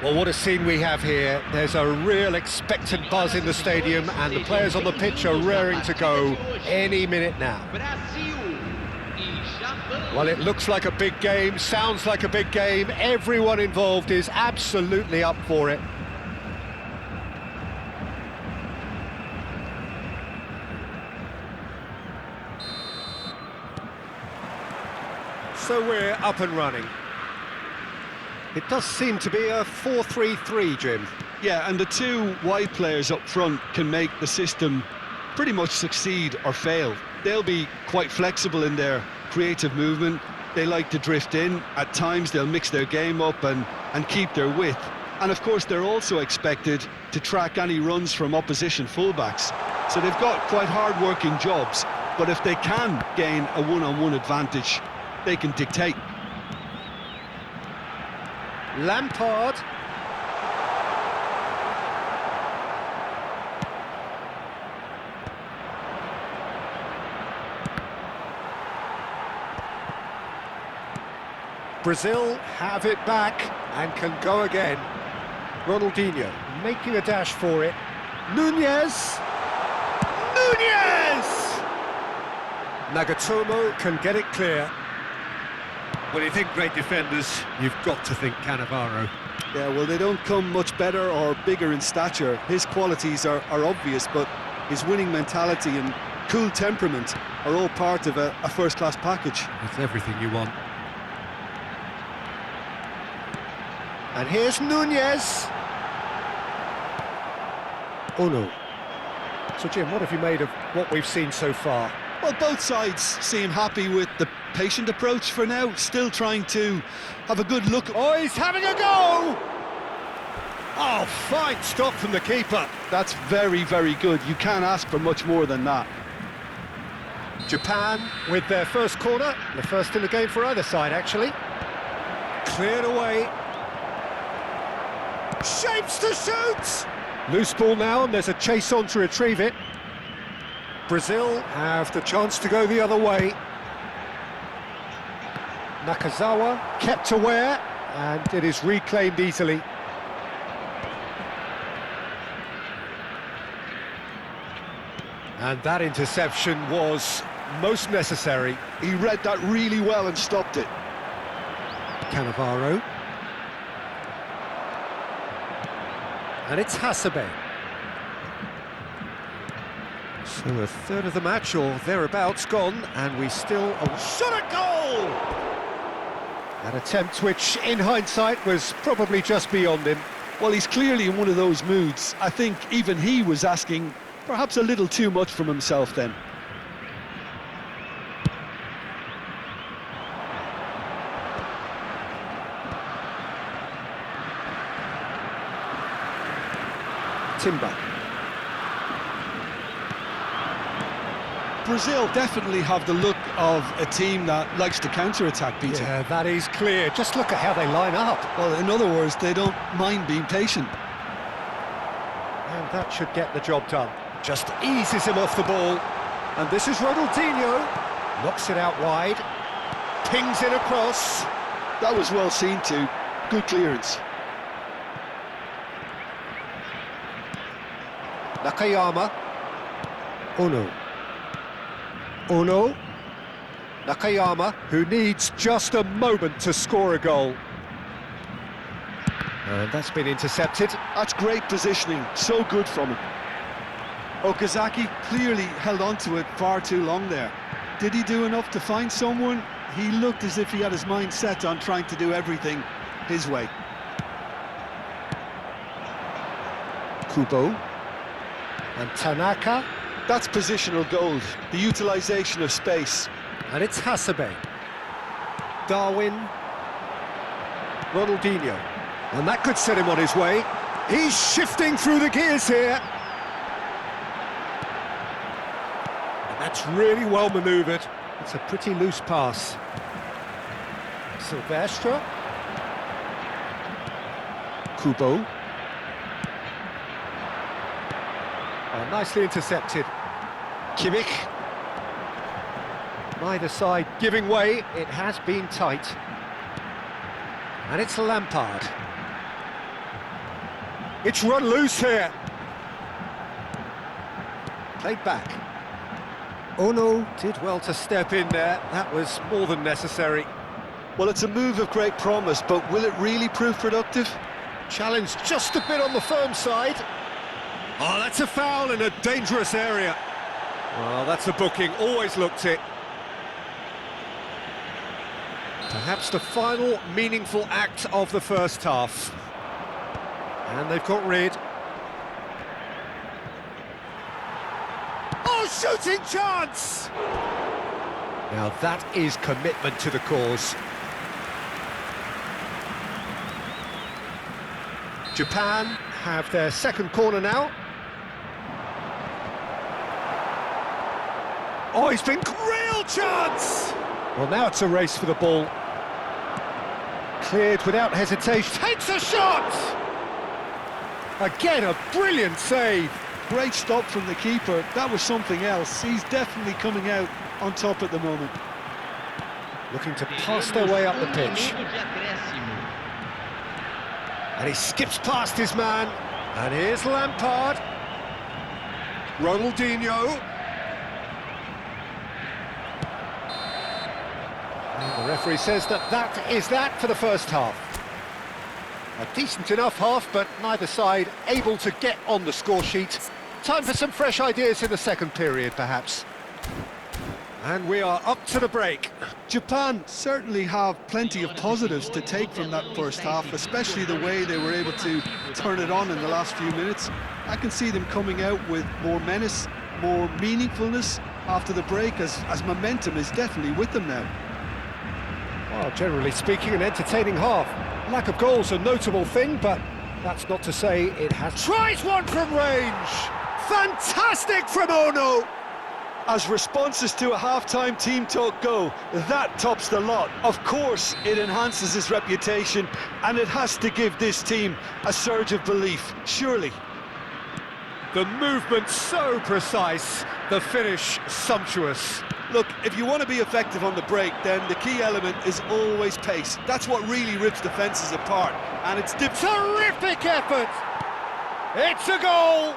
Well, what a scene we have here. There's a real expectant buzz in the stadium and the players on the pitch are raring to go any minute now. Well, it looks like a big game, sounds like a big game. Everyone involved is absolutely up for it. So we're up and running. It does seem to be a 4-3-3, Jim. Yeah, and the two wide players up front can make the system pretty much succeed or fail. They'll be quite flexible in their creative movement. They like to drift in. At times they'll mix their game up and keep their width. And of course they're also expected to track any runs from opposition fullbacks. So they've got quite hard-working jobs, but if they can gain a one-on-one advantage, they can dictate. Lampard. Brazil have it back and can go again. Ronaldinho making a dash for it. Nunez! Nunez! Nagatomo can get it clear. When you think great defenders, you've got to think Cannavaro. Yeah, well, they don't come much better or bigger in stature. His qualities are obvious, but his winning mentality and cool temperament are all part of a first-class package. It's everything you want. And here's Nunez. Oh no. So Jim, what have you made of what we've seen so far? Well, both sides seem happy with the patient approach for now, still trying to have a good look. Oh, he's having a go! Oh, fine stop from the keeper. That's very, very good. You can't ask for much more than that. Japan with their first corner, the first in the game for either side, actually. Cleared away. Shapes to shoot! Loose ball now, and there's a chase on to retrieve it. Brazil have the chance to go the other way. Nakazawa kept aware, and it is reclaimed easily. And that interception was most necessary. He read that really well and stopped it. Cannavaro. And it's Hasebe. So a third of the match, or thereabouts, gone, and we still... shot a goal! An attempt which, in hindsight, was probably just beyond him. Well, he's clearly in one of those moods. I think even he was asking Perhaps a little too much from himself then. Timber. Brazil definitely have the look of a team that likes to counter-attack, Peter. Yeah, that is clear. Just look at how they line up. Well, in other words, they don't mind being patient. And that should get the job done. Just eases him off the ball. And this is Ronaldinho. Knocks it out wide. Pings it across. That was well seen too. Good clearance. Nakayama. Ono. Ono. Nakayama, who needs just a moment to score a goal. And that's been intercepted. That's great positioning. So good from him. Okazaki clearly held on to it far too long there. Did he do enough to find someone? He looked as if he had his mind set on trying to do everything his way. Kubo. And Tanaka. That's positional gold, the utilisation of space. And it's Hasebe. Darwin. Ronaldinho. And that could set him on his way. He's shifting through the gears here. And that's really well manoeuvred. It's a pretty loose pass. Silvestre. Kubo. Oh, nicely intercepted. Kimmich. Neither side giving way. It has been tight. And it's Lampard. It's run loose here. Played back. Ono did well to step in there. That was more than necessary. Well, it's a move of great promise, but will it really prove productive? Challenge just a bit on the firm side. Oh, that's a foul in a dangerous area. Well, that's a booking. Always looked it. Perhaps the final meaningful act of the first half. And they've got rid. Oh, shooting chance! Now that is commitment to the cause. Japan have their second corner now. Oh, he's been real chance! Well, now it's a race for the ball. Cleared without hesitation. Takes a shot! Again, a brilliant save. Great stop from the keeper. That was something else. He's definitely coming out on top at the moment. Looking to pass their way up the pitch. And he skips past his man. And here's Lampard. Ronaldinho. And the referee says that is that for the first half. A decent enough half, but neither side able to get on the score sheet. Time for some fresh ideas in the second period, perhaps. And we are up to the break. Japan certainly have plenty of positives to take from that first half, especially the way they were able to turn it on in the last few minutes. I can see them coming out with more menace, more meaningfulness after the break, as momentum is definitely with them now. Well, generally speaking, an entertaining half. Lack of goals a notable thing, but that's not to say it has... Tries one from range! Fantastic from Ono! As responses to a half-time team talk go, that tops the lot. Of course, it enhances his reputation, and it has to give this team a surge of belief, surely. The movement so precise, the finish sumptuous. Look, if you want to be effective on the break, then the key element is always pace. That's what really rips defences apart, and it's... Terrific effort! It's a goal!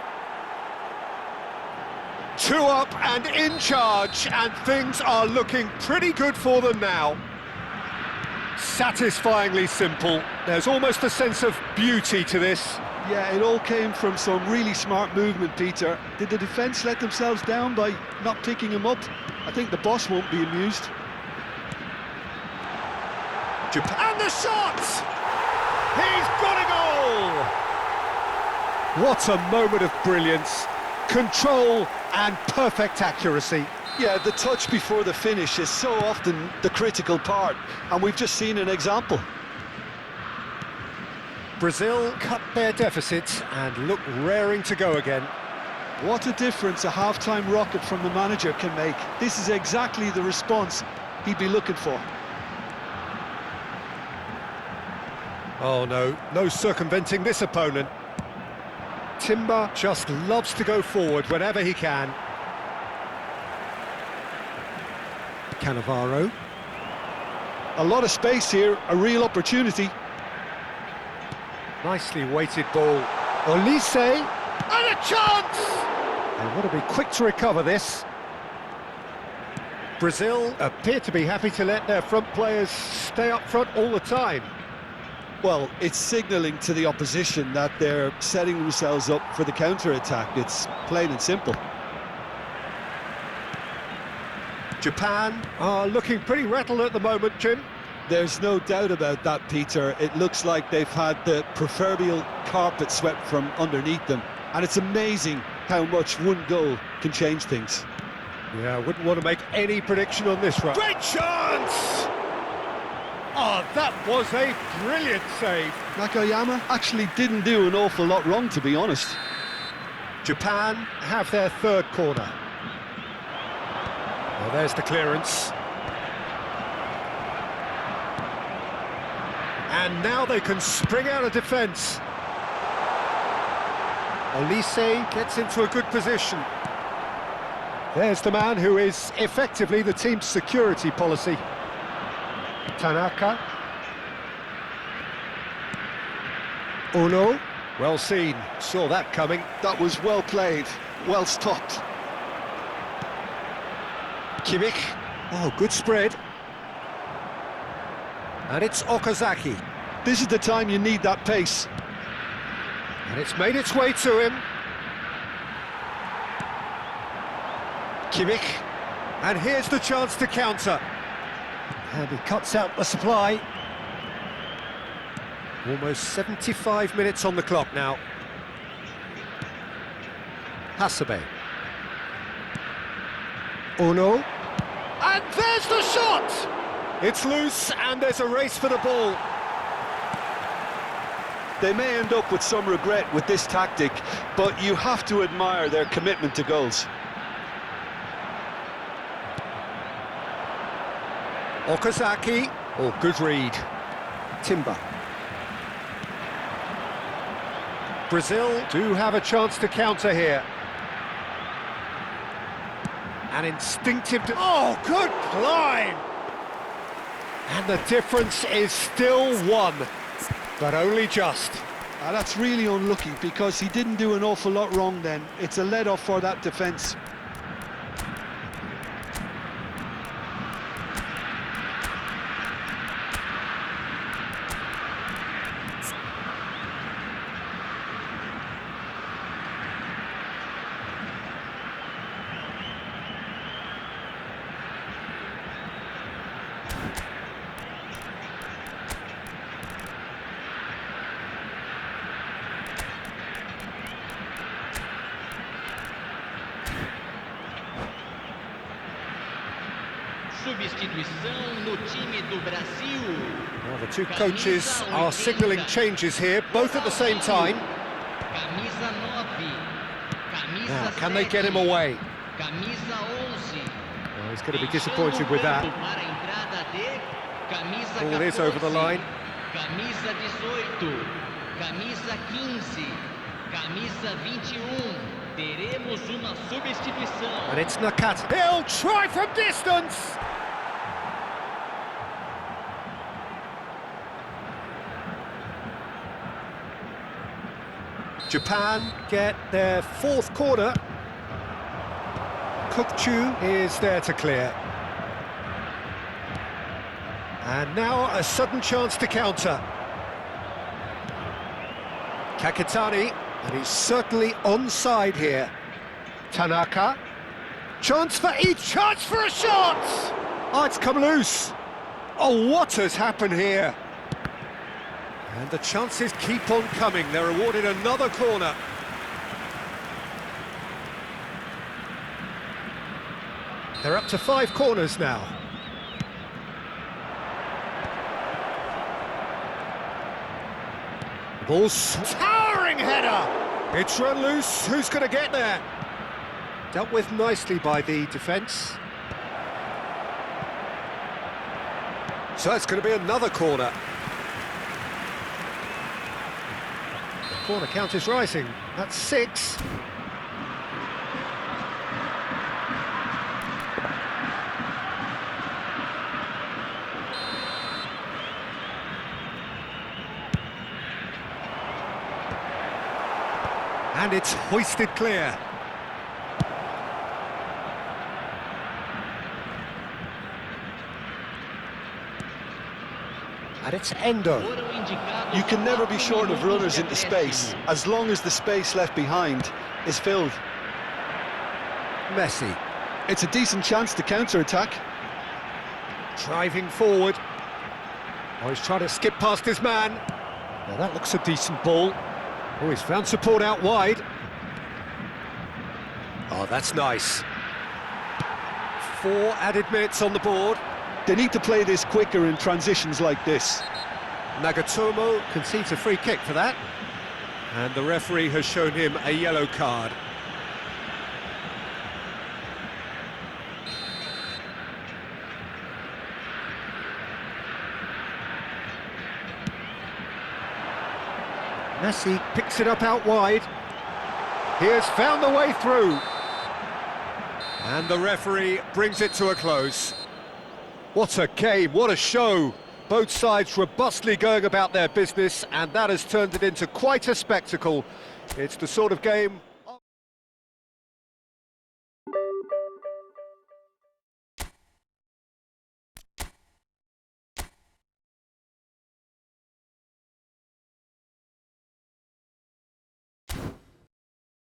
2 up and in charge, and things are looking pretty good for them now. Satisfyingly simple. There's almost a sense of beauty to this. Yeah, it all came from some really smart movement, Peter. Did the defence let themselves down by not picking him up? I think the boss won't be amused. Japan, and the shot! He's got a goal! What a moment of brilliance. control and perfect accuracy. Yeah, the touch before the finish is so often the critical part, and we've just seen an example. Brazil cut their deficits and look raring to go again. What a difference a half-time rocket from the manager can make. This is exactly the response he'd be looking for. Oh no, no circumventing this opponent. Timber just loves to go forward whenever he can. Cannavaro. A lot of space here, a real opportunity. Nicely weighted ball. Olise, and a chance! They want to be quick to recover this. Brazil appear to be happy to let their front players stay up front all the time. Well, it's signalling to the opposition that they're setting themselves up for the counter-attack. It's plain and simple. Japan are looking pretty rattled at the moment, Jim. There's no doubt about that, Peter. It looks like they've had the proverbial carpet swept from underneath them. And it's amazing how much one goal can change things. Yeah, I wouldn't want to make any prediction on this run. Great chance! Oh, that was a brilliant save. Nakayama actually didn't do an awful lot wrong, to be honest. Japan have their third corner. Well, there's the clearance. And now they can spring out of defence. Olise gets into a good position. There's the man who is effectively the team's security policy. Tanaka. Uno. Well seen. Saw that coming. That was well played, well stopped. Kimmich. Oh, good spread. And it's Okazaki. This is the time you need that pace. And it's made its way to him. Kimmich. And here's the chance to counter. And he cuts out the supply. Almost 75 minutes on the clock now. Hasebe. Uno. And there's the shot! It's loose and there's a race for the ball. They may end up with some regret with this tactic, but you have to admire their commitment to goals. Okazaki. Oh, good read. Timber. Brazil do have a chance to counter here. An instinctive... Oh, good climb! And the difference is still one, but only just. That's really unlucky because he didn't do an awful lot wrong then. It's a let-off for that defence. Substituição no time do Brasil. Well, the two coaches are signalling changes here, both at the same time. Camisa 9. Camisa Now, can they get him away? Camisa 11. Well, he's going to be disappointed with that. Para a entrada de camisa Ball is over the line. Camisa 18. Camisa 15. Camisa 21. Teremos uma substituição. And it's Nakata. He'll try from distance! Japan get their fourth corner. Kukchu is there to clear. And now a sudden chance to counter. Kakitani, and he's certainly onside here. Tanaka. Chance for each, chance for a shot! Oh, it's come loose. Oh, what has happened here? And the chances keep on coming. They're awarded another corner. They're up to 5 corners now. Ball's towering header! It's run loose, who's going to get there? Dealt with nicely by the defence. So it's going to be another corner. The corner count is rising, that's 6. And it's hoisted clear. And it's Endo. Foram indicados You can never be 4 short of minutos runners de into space, acréscimo. as long as the space left behind is filled. Messi It's a decent chance to counter-attack. driving forward. Oh, he's trying to skip past his man. Now that looks a decent ball. Oh, he's found support out wide. Oh, that's nice. 4 added minutes on the board. They need to play this quicker in transitions like this. Nagatomo concedes a free kick for that. And the referee has shown him a yellow card. Messi picks it up out wide. He has found the way through. And the referee brings it to a close. What a game, what a show. Both sides robustly going about their business, and that has turned it into quite a spectacle. It's the sort of game